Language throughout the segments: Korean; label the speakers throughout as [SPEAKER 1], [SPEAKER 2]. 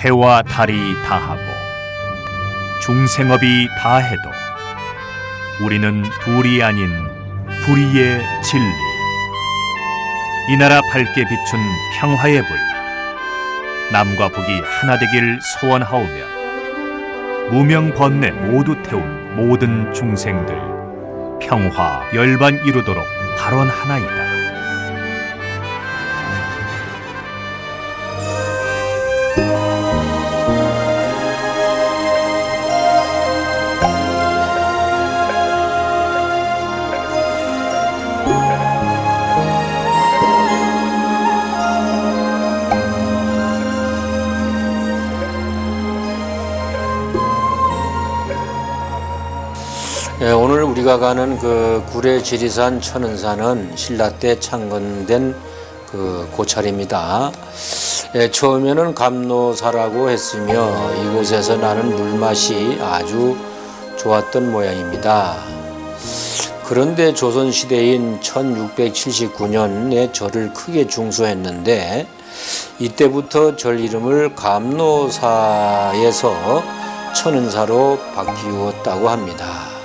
[SPEAKER 1] 해와 달이 다하고 중생업이 다해도 우리는 둘이 아닌 불의의 진리, 이 나라 밝게 비춘 평화의 불, 남과 북이 하나 되길 소원하오며 무명 번뇌 모두 태운 모든 중생들 평화 열반 이루도록 발언하나이다.
[SPEAKER 2] 오늘 우리가 가는 그 구례 지리산 천은산은 신라 때 창건된 그 고찰입니다. 처음에는 감노사라고 했으며 이곳에서 나는 물맛이 아주 좋았던 모양입니다. 그런데 조선시대인 1679년에 절을 크게 중수했는데 이때부터 절 이름을 감노사에서 천은사로 바뀌었다고 합니다.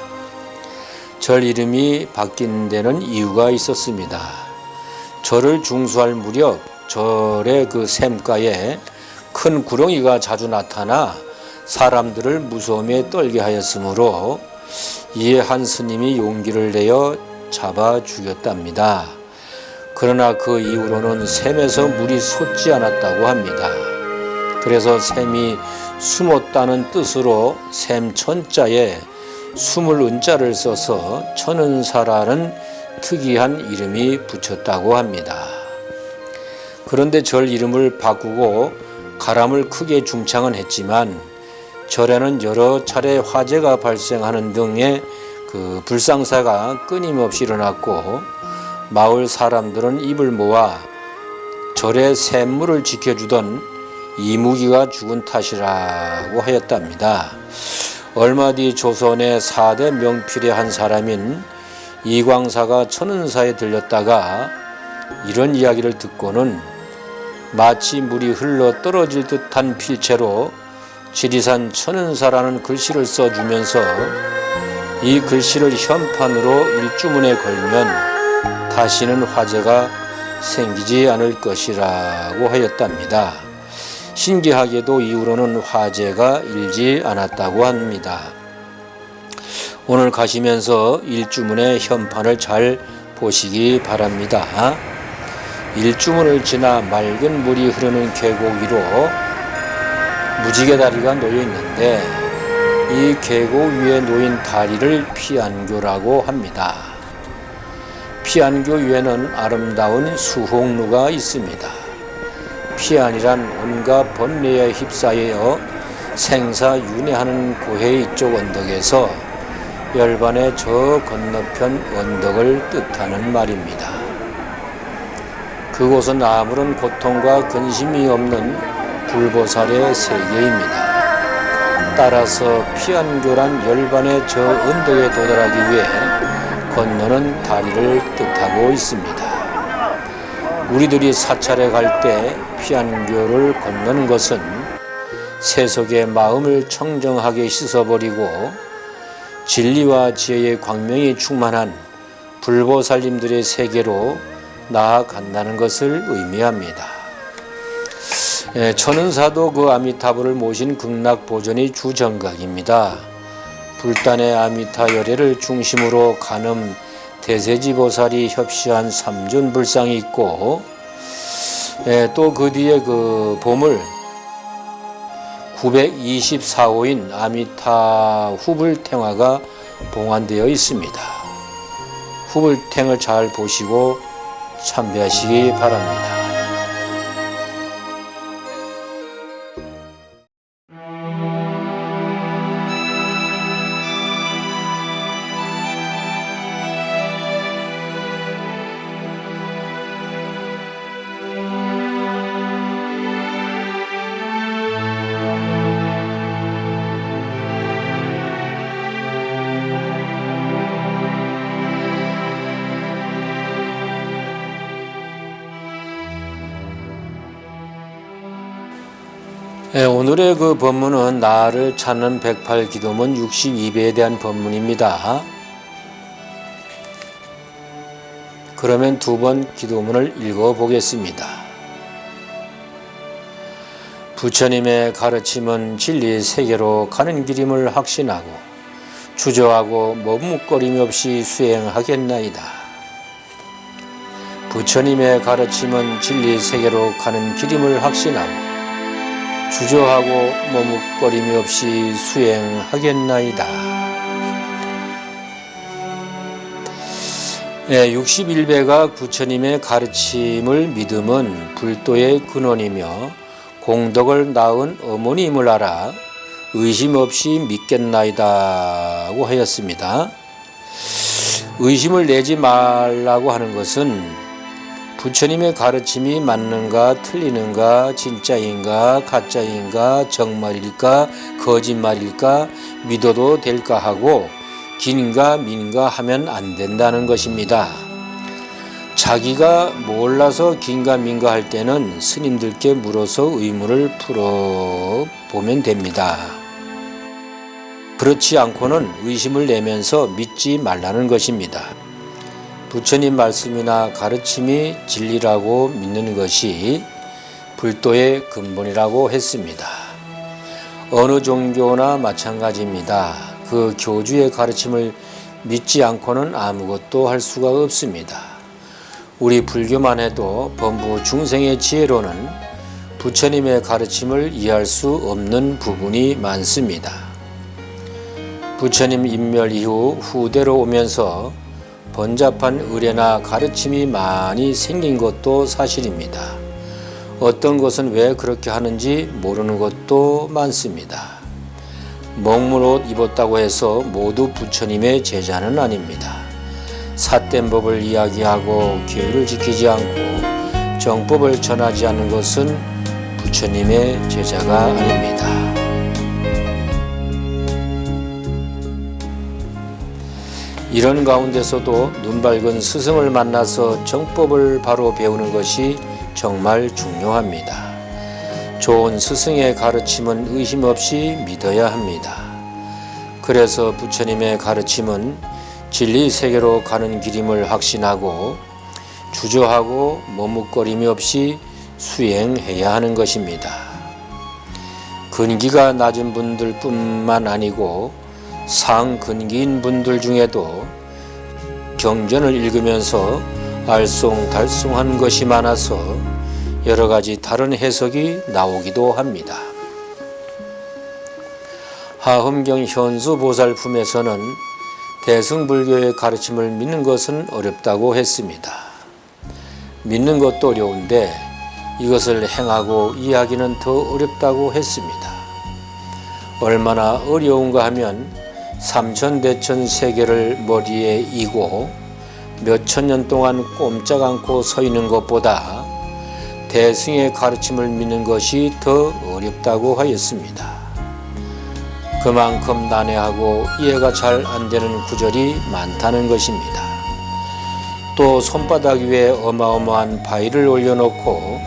[SPEAKER 2] 절 이름이 바뀐 데는 이유가 있었습니다. 절을 중수할 무렵 절의 그 샘가에 큰 구렁이가 자주 나타나 사람들을 무서움에 떨게 하였으므로 이에 한 스님이 용기를 내어 잡아 죽였답니다. 그러나 그 이후로는 샘에서 물이 솟지 않았다고 합니다. 그래서 샘이 숨었다는 뜻으로 샘천자에 숨을 은자를 써서 천은사라는 특이한 이름이 붙였다고 합니다. 그런데 절 이름을 바꾸고 가람을 크게 중창은 했지만 절에는 여러 차례 화재가 발생하는 등의 그 불상사가 끊임없이 일어났고 마을 사람들은 입을 모아 절의 샘물을 지켜주던 이무기가 죽은 탓이라고 하였답니다. 얼마 뒤 조선의 4대 명필의 한 사람인 이광사가 천은사에 들렸다가 이런 이야기를 듣고는 마치 물이 흘러 떨어질 듯한 필체로 지리산 천은사라는 글씨를 써주면서 이 글씨를 현판으로 일주문에 걸면 다시는 화재가 생기지 않을 것이라고 하였답니다. 신기하게도 이후로는 화재가 일지 않았다고 합니다. 오늘 가시면서 일주문의 현판을 잘 보시기 바랍니다. 일주문을 지나 맑은 물이 흐르는 계곡 위로 무지개 다리가 놓여 있는데 이 계곡 위에 놓인 다리를 피안교라고 합니다. 피안교 위에는 아름다운 수홍루가 있습니다. 피안이란 온갖 번뇌에 휩싸여 생사윤회하는 고해 이쪽 언덕에서 열반의 저 건너편 언덕을 뜻하는 말입니다. 그곳은 아무런 고통과 근심이 없는 불보살의 세계입니다. 따라서 피안교란 열반의 저 언덕에 도달하기 위해 건너는 다리를 뜻하고 있습니다. 우리들이 사찰에 갈 때 피안교를 건너는 것은 세속의 마음을 청정하게 씻어버리고 진리와 지혜의 광명이 충만한 불보살님들의 세계로 나아간다는 것을 의미합니다. 천은사도 그 아미타불을 모신 극락보존이 주정각입니다. 불단의 아미타 열애를 중심으로 간음 대세지보살이 협시한 삼존불상이 있고 또 그 뒤에 그 보물 924호인 아미타 후불탱화가 봉안되어 있습니다. 후불탱을 잘 보시고 참배하시기 바랍니다. 오늘의 그 법문은 나를 찾는 108기도문 62배에 대한 법문입니다. 그러면 두 번 기도문을 읽어보겠습니다. 부처님의 가르침은 진리 세계로 가는 길임을 확신하고 주저하고 머뭇거림 없이 수행하겠나이다. 부처님의 가르침은 진리 세계로 가는 길임을 확신하고 주저하고 머뭇거림이 없이 수행하겠나이다. 61배가 부처님의 가르침을 믿음은 불도의 근원이며 공덕을 낳은 어머니임을 알아 의심 없이 믿겠나이다고 하였습니다. 의심을 내지 말라고 하는 것은 부처님의 가르침이 맞는가 틀리는가 진짜인가 가짜인가 정말일까 거짓말일까 믿어도 될까 하고 긴가 민가 하면 안 된다는 것입니다. 자기가 몰라서 긴가 민가 할 때는 스님들께 물어서 의문을 풀어보면 됩니다. 그렇지 않고는 의심을 내면서 믿지 말라는 것입니다. 부처님 말씀이나 가르침이 진리라고 믿는 것이 불도의 근본이라고 했습니다. 어느 종교나 마찬가지입니다. 그 교주의 가르침을 믿지 않고는 아무것도 할 수가 없습니다. 우리 불교만 해도 범부 중생의 지혜로는 부처님의 가르침을 이해할 수 없는 부분이 많습니다. 부처님 인멸 이후 후대로 오면서 번잡한 의례나 가르침이 많이 생긴 것도 사실입니다. 어떤 것은 왜 그렇게 하는지 모르는 것도 많습니다. 먹물 옷 입었다고 해서 모두 부처님의 제자는 아닙니다. 삿된 법을 이야기하고 계율을 지키지 않고 정법을 전하지 않는 것은 부처님의 제자가 아닙니다. 이런 가운데서도 눈 밝은 스승을 만나서 정법을 바로 배우는 것이 정말 중요합니다. 좋은 스승의 가르침은 의심 없이 믿어야 합니다. 그래서 부처님의 가르침은 진리 세계로 가는 길임을 확신하고 주저하고 머뭇거림이 없이 수행해야 하는 것입니다. 근기가 낮은 분들 뿐만 아니고 상근기인 분들 중에도 경전을 읽으면서 알쏭달쏭한 것이 많아서 여러 가지 다른 해석이 나오기도 합니다. 하엄경 현수보살품에서는 대승불교의 가르침을 믿는 것은 어렵다고 했습니다. 믿는 것도 어려운데 이것을 행하고 이해하기는 더 어렵다고 했습니다. 얼마나 어려운가 하면 삼천대천 세계를 머리에 이고 몇천 년 동안 꼼짝 않고 서 있는 것보다 대승의 가르침을 믿는 것이 더 어렵다고 하였습니다. 그만큼 난해하고 이해가 잘 안 되는 구절이 많다는 것입니다. 또 손바닥 위에 어마어마한 바위를 올려놓고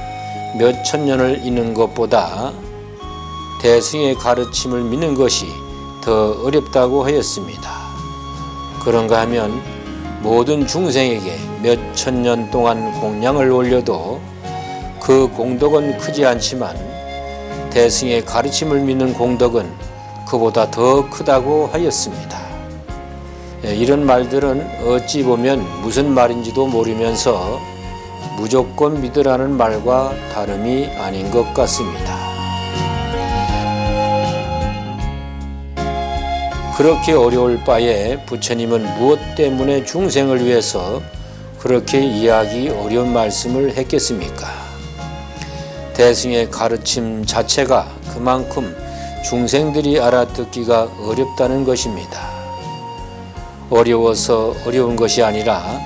[SPEAKER 2] 몇천 년을 읽는 것보다 대승의 가르침을 믿는 것이 더 어렵다고 하였습니다. 그런가 하면 모든 중생에게 몇천 년 동안 공양을 올려도 그 공덕은 크지 않지만 대승의 가르침을 믿는 공덕은 그보다 더 크다고 하였습니다. 이런 말들은 어찌 보면 무슨 말인지도 모르면서 무조건 믿으라는 말과 다름이 아닌 것 같습니다. 그렇게 어려울 바에 부처님은 무엇 때문에 중생을 위해서 그렇게 이해하기 어려운 말씀을 했겠습니까? 대승의 가르침 자체가 그만큼 중생들이 알아듣기가 어렵다는 것입니다. 어려워서 어려운 것이 아니라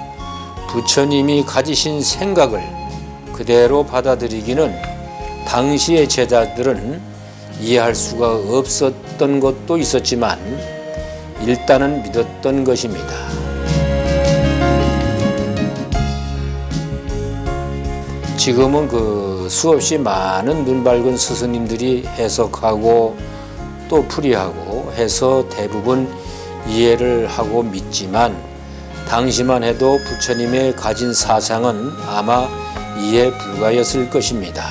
[SPEAKER 2] 부처님이 가지신 생각을 그대로 받아들이기는 당시의 제자들은 이해할 수가 없었던 것도 있었지만 일단은 믿었던 것입니다. 지금은 그 수없이 많은 눈 밝은 스승님들이 해석하고 또 풀이하고 해서 대부분 이해를 하고 믿지만 당시만 해도 부처님의 가진 사상은 아마 이해 불가였을 것입니다.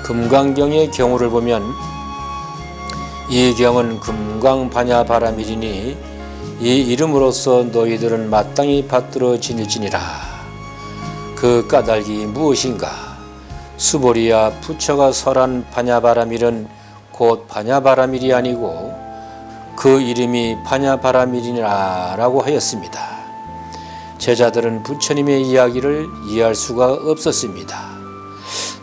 [SPEAKER 2] 금강경의 경우를 보면 이 경은 금강반야바라밀이니 이 이름으로써 너희들은 마땅히 받들어 지닐지니라. 그 까닭이 무엇인가? 수보리야 부처가 설한 반야바라밀은 곧 반야바라밀이 아니고 그 이름이 반야바라밀이라고 하였습니다. 제자들은 부처님의 이야기를 이해할 수가 없었습니다.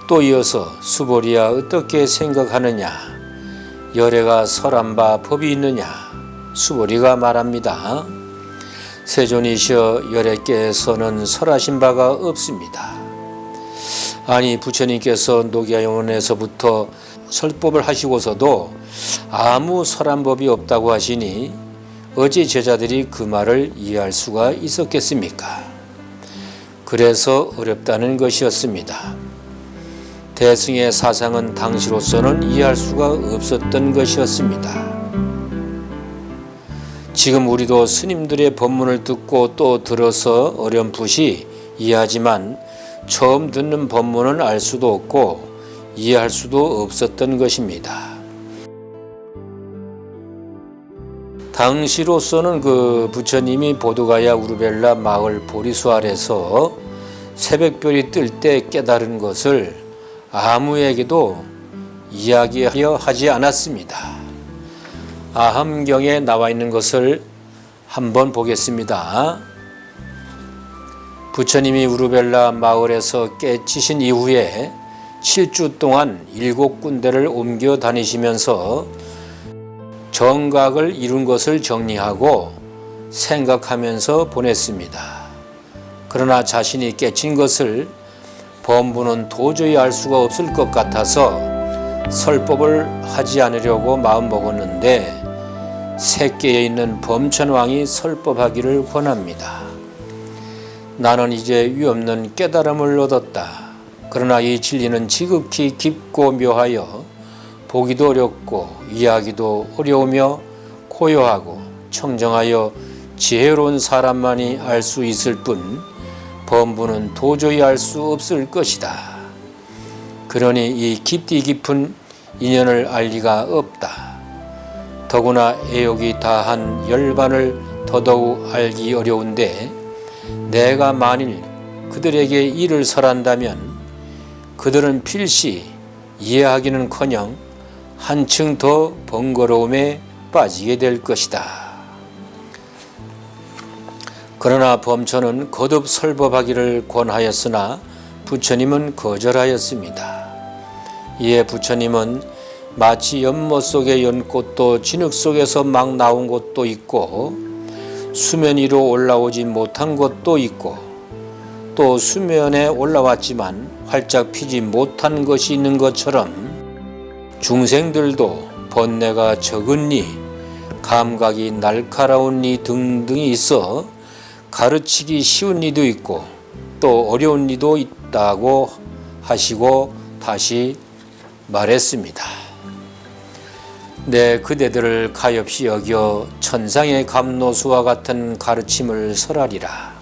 [SPEAKER 2] 또 이어서 수보리야 어떻게 생각하느냐? 열애가 설한 바 법이 있느냐? 수보리가 말합니다. 세존이시여 열애께서는 설하신 바가 없습니다. 아니 부처님께서 녹야원에서부터 설법을 하시고서도 아무 설한 법이 없다고 하시니 어찌 제자들이 그 말을 이해할 수가 있었겠습니까? 그래서 어렵다는 것이었습니다. 대승의 사상은 당시로서는 이해할 수가 없었던 것이었습니다. 지금 우리도 스님들의 법문을 듣고 또 들어서 어렴풋이 이해하지만 처음 듣는 법문은 알 수도 없고 이해할 수도 없었던 것입니다. 당시로서는 그 부처님이 보드가야 우르벨라 마을 보리수 아래서 새벽별이 뜰 때 깨달은 것을 아무에게도 이야기하여 하지 않았습니다. 아함경에 나와 있는 것을 한번 보겠습니다. 부처님이 우르벨라 마을에서 깨치신 이후에 7주 동안 7군데를 옮겨 다니시면서 정각을 이룬 것을 정리하고 생각하면서 보냈습니다. 그러나 자신이 깨친 것을 범부는 도저히 알 수가 없을 것 같아서 설법을 하지 않으려고 마음먹었는데 새끼에 있는 범천왕이 설법하기를 권합니다. 나는 이제 위없는 깨달음을 얻었다. 그러나 이 진리는 지극히 깊고 묘하여 보기도 어렵고 이해하기도 어려우며 고요하고 청정하여 지혜로운 사람만이 알 수 있을 뿐 범부는 도저히 알 수 없을 것이다. 그러니 이 깊디 깊은 인연을 알 리가 없다. 더구나 애욕이 다한 열반을 더더욱 알기 어려운데 내가 만일 그들에게 이를 설한다면 그들은 필시 이해하기는커녕 한층 더 번거로움에 빠지게 될 것이다. 그러나 범천은 거듭 설법하기를 권하였으나 부처님은 거절하였습니다. 이에 부처님은 마치 연못 속의 연꽃도 진흙 속에서 막 나온 곳도 있고 수면 위로 올라오지 못한 곳도 있고 또 수면에 올라왔지만 활짝 피지 못한 것이 있는 것처럼 중생들도 번뇌가 적은 이, 감각이 날카로운 이 등등이 있어 가르치기 쉬운 이도 있고 또 어려운 이도 있다고 하시고 다시 말했습니다. 내 그대들을 가엾이 여겨 천상의 감노수와 같은 가르침을 설하리라.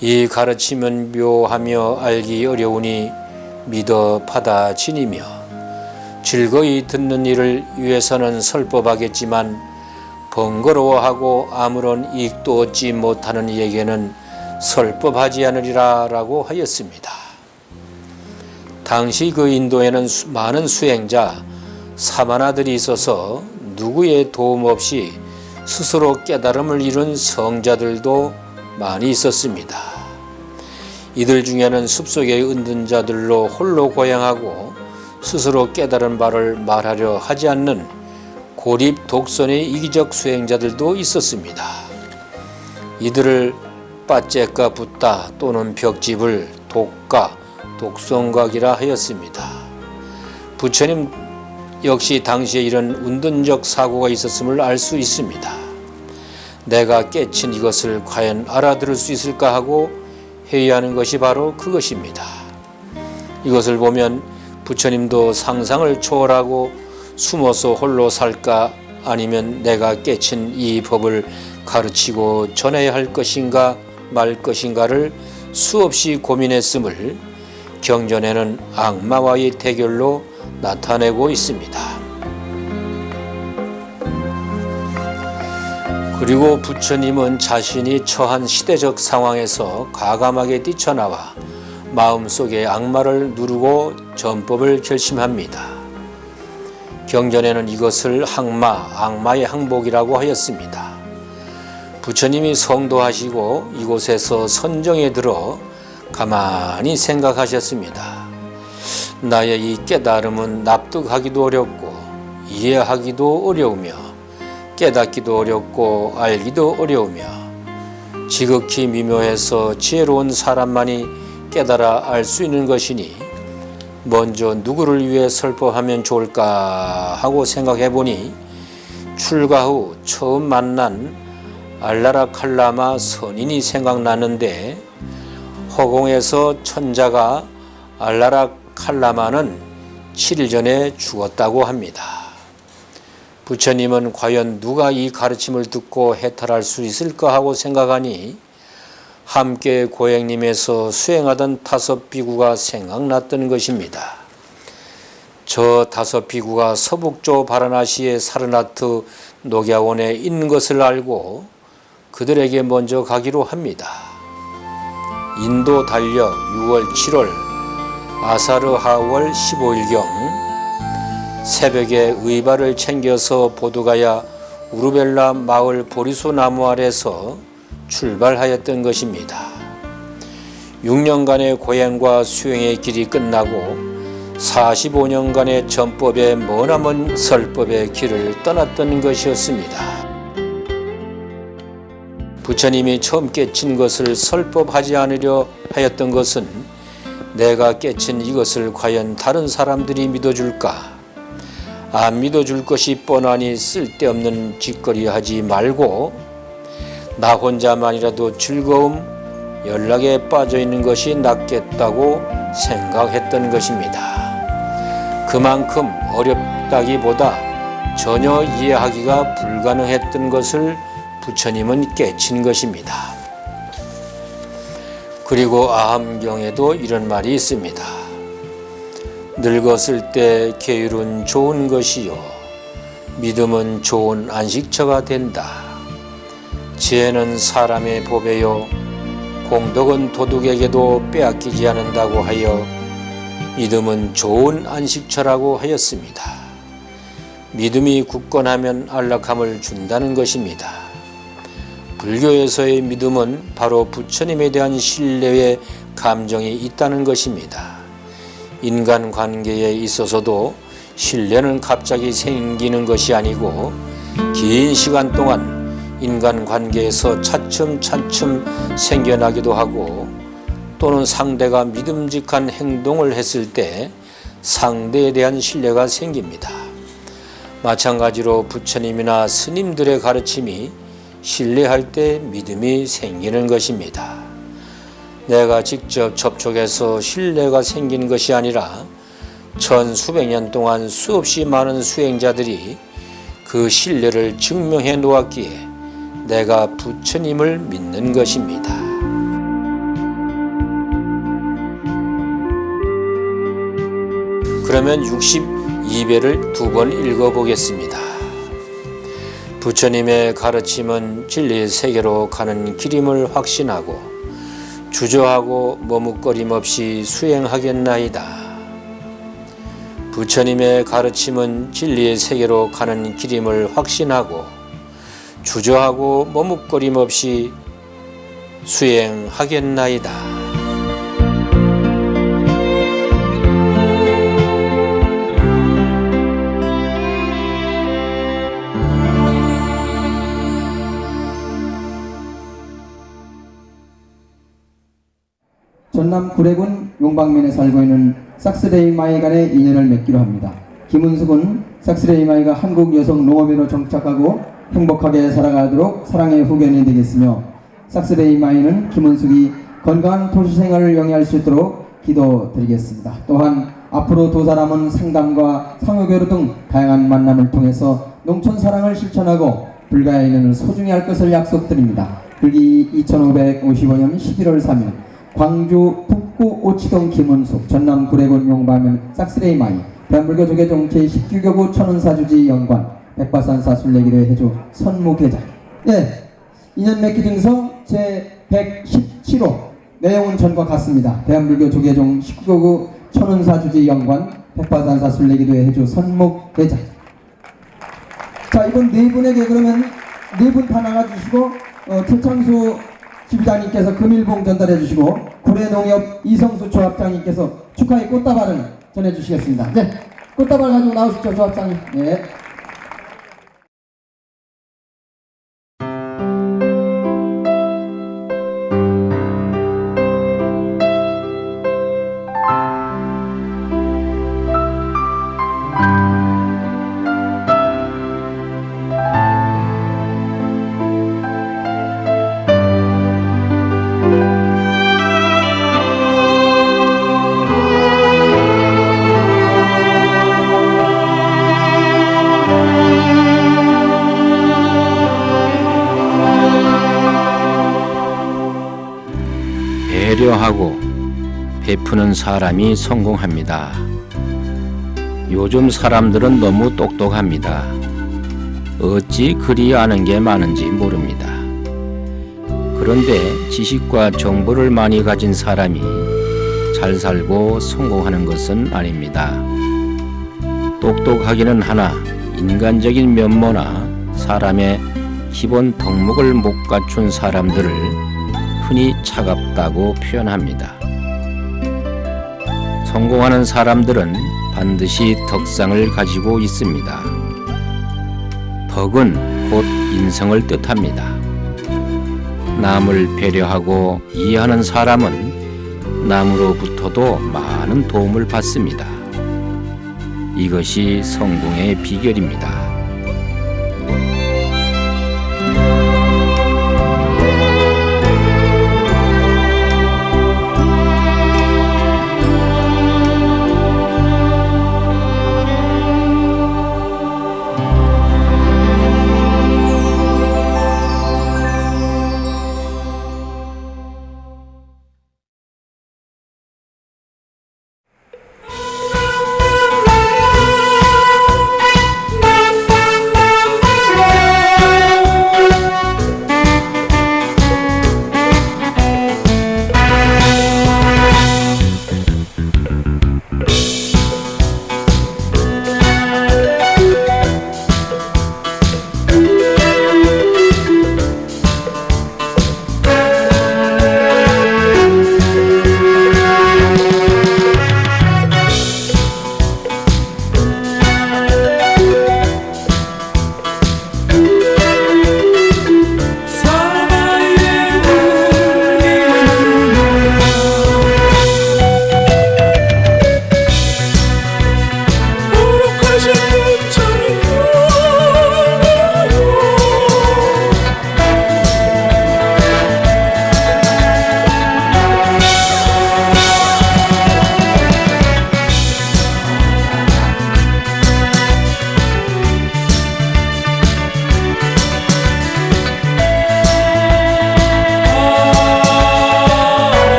[SPEAKER 2] 이 가르침은 묘하며 알기 어려우니 믿어 받아지니며 즐거이 듣는 이를 위해서는 설법하겠지만 번거로워하고 아무런 이익도 얻지 못하는 이에게는 설법하지 않으리라 라고 하였습니다. 당시 그 인도에는 많은 수행자, 사마나들이 있어서 누구의 도움 없이 스스로 깨달음을 이룬 성자들도 많이 있었습니다. 이들 중에는 숲속의 은둔자들로 홀로 고행하고 스스로 깨달은 바를 말하려 하지 않는 고립 독선의 이기적 수행자들도 있었습니다. 이들을 빠째가 붓다 또는 벽집을 독가, 독성각이라 하였습니다. 부처님 역시 당시에 이런 운동적 사고가 있었음을 알 수 있습니다. 내가 깨친 이것을 과연 알아들을 수 있을까 하고 회의하는 것이 바로 그것입니다. 이것을 보면 부처님도 상상을 초월하고 숨어서 홀로 살까 아니면 내가 깨친 이 법을 가르치고 전해야 할 것인가 말 것인가를 수없이 고민했음을 경전에는 악마와의 대결로 나타내고 있습니다. 그리고 부처님은 자신이 처한 시대적 상황에서 과감하게 뛰쳐나와 마음속에 악마를 누르고 전법을 결심합니다. 경전에는 이것을 항마, 악마의 항복이라고 하였습니다. 부처님이 성도하시고 이곳에서 선정에 들어 가만히 생각하셨습니다. 나의 이 깨달음은 납득하기도 어렵고 이해하기도 어려우며 깨닫기도 어렵고 알기도 어려우며 지극히 미묘해서 지혜로운 사람만이 깨달아 알 수 있는 것이니 먼저 누구를 위해 설법하면 좋을까 하고 생각해 보니 출가 후 처음 만난 알라라 칼라마 선인이 생각나는데 허공에서 천자가 알라라 칼라마는 7일 전에 죽었다고 합니다. 부처님은 과연 누가 이 가르침을 듣고 해탈할 수 있을까 하고 생각하니 함께 고행님에서 수행하던 5 비구가 생각났던 것입니다. 저 5 비구가 서북조 바라나시의 사르나트 녹야원에 있는 것을 알고 그들에게 먼저 가기로 합니다. 인도 달력 6월 7월 아사르 하월 15일경 새벽에 의발을 챙겨서 보드가야 우르벨라 마을 보리수 나무 아래서 출발하였던 것입니다. 6년간의 고행과 수행의 길이 끝나고 45년간의 전법의 머나먼 설법의 길을 떠났던 것이었습니다. 부처님이 처음 깨친 것을 설법하지 않으려 하였던 것은 내가 깨친 이것을 과연 다른 사람들이 믿어줄까? 안 믿어줄 것이 뻔하니 쓸데없는 짓거리 하지 말고 나 혼자만이라도 즐거움, 연락에 빠져있는 것이 낫겠다고 생각했던 것입니다. 그만큼 어렵다기보다 전혀 이해하기가 불가능했던 것을 부처님은 깨친 것입니다. 그리고 아함경에도 이런 말이 있습니다. 늙었을 때 계율은 좋은 것이요 믿음은 좋은 안식처가 된다. 지혜는 사람의 보배요 공덕은 도둑에게도 빼앗기지 않는다고 하여 믿음은 좋은 안식처라고 하였습니다. 믿음이 굳건하면 안락함을 준다는 것입니다. 불교에서의 믿음은 바로 부처님에 대한 신뢰의 감정이 있다는 것입니다. 인간관계에 있어서도 신뢰는 갑자기 생기는 것이 아니고 긴 시간 동안 인간관계에서 차츰차츰 생겨나기도 하고 또는 상대가 믿음직한 행동을 했을 때 상대에 대한 신뢰가 생깁니다. 마찬가지로 부처님이나 스님들의 가르침이 신뢰할 때 믿음이 생기는 것입니다. 내가 직접 접촉해서 신뢰가 생긴 것이 아니라 천수백 년 동안 수없이 많은 수행자들이 그 신뢰를 증명해 놓았기에 내가 부처님을 믿는 것입니다. 그러면 62배를 2번 읽어보겠습니다. 부처님의 가르침은 진리의 세계로 가는 길임을 확신하고 주저하고 머뭇거림 없이 수행하겠나이다. 부처님의 가르침은 진리의 세계로 가는 길임을 확신하고 주저하고 머뭇거림 없이 수행하겠나이다.
[SPEAKER 3] 전남 구례군 용방면에 살고 있는 삭스레이마이 간의 인연을 맺기로 합니다. 김은숙은 삭스레이마이가 한국 여성 농업인으로 정착하고 행복하게 살아가도록 사랑의 후견이 되겠으며 삭스레이마이는 김은숙이 건강한 도시 생활을 영위할 수 있도록 기도드리겠습니다. 또한 앞으로 두 사람은 상담과 상호교류 등 다양한 만남을 통해서 농촌 사랑을 실천하고 불가의 인연을 소중히 할 것을 약속드립니다. 불기 2555년 11월 3일 광주 북구 오치동 김은숙, 전남 구례군 용방면 싹스레이 마이, 대한불교 조계종 제19교구 천은사주지 연관, 백과산사 순례기도의 해주 선무계장. 예, 인연 맺기 증서 제117호, 내용은 전과 같습니다. 대한불교 조계종 19교구 천은사주지 연관, 백과산사 순례기도의 해주 선무계장. 자, 이번 네 분에게 그러면 네 분 다 나가주시고 최창수 지부장님께서 금일봉 전달해 주시고 구례농협 이성수 조합장님께서 축하의 꽃다발을 전해 주시겠습니다. 네, 꽃다발 가지고 나오시죠, 조합장님. 네.
[SPEAKER 2] 배려하고 베푸는 사람이 성공합니다. 요즘 사람들은 너무 똑똑합니다. 어찌 그리 아는 게 많은지 모릅니다. 그런데 지식과 정보를 많이 가진 사람이 잘 살고 성공하는 것은 아닙니다. 똑똑하기는 하나 인간적인 면모나 사람의 기본 덕목을 못 갖춘 사람들을 흔히 차갑다고 표현합니다. 성공하는 사람들은 반드시 덕상을 가지고 있습니다. 덕은 곧 인성을 뜻합니다. 남을 배려하고 이해하는 사람은 남으로부터도 많은 도움을 받습니다. 이것이 성공의 비결입니다.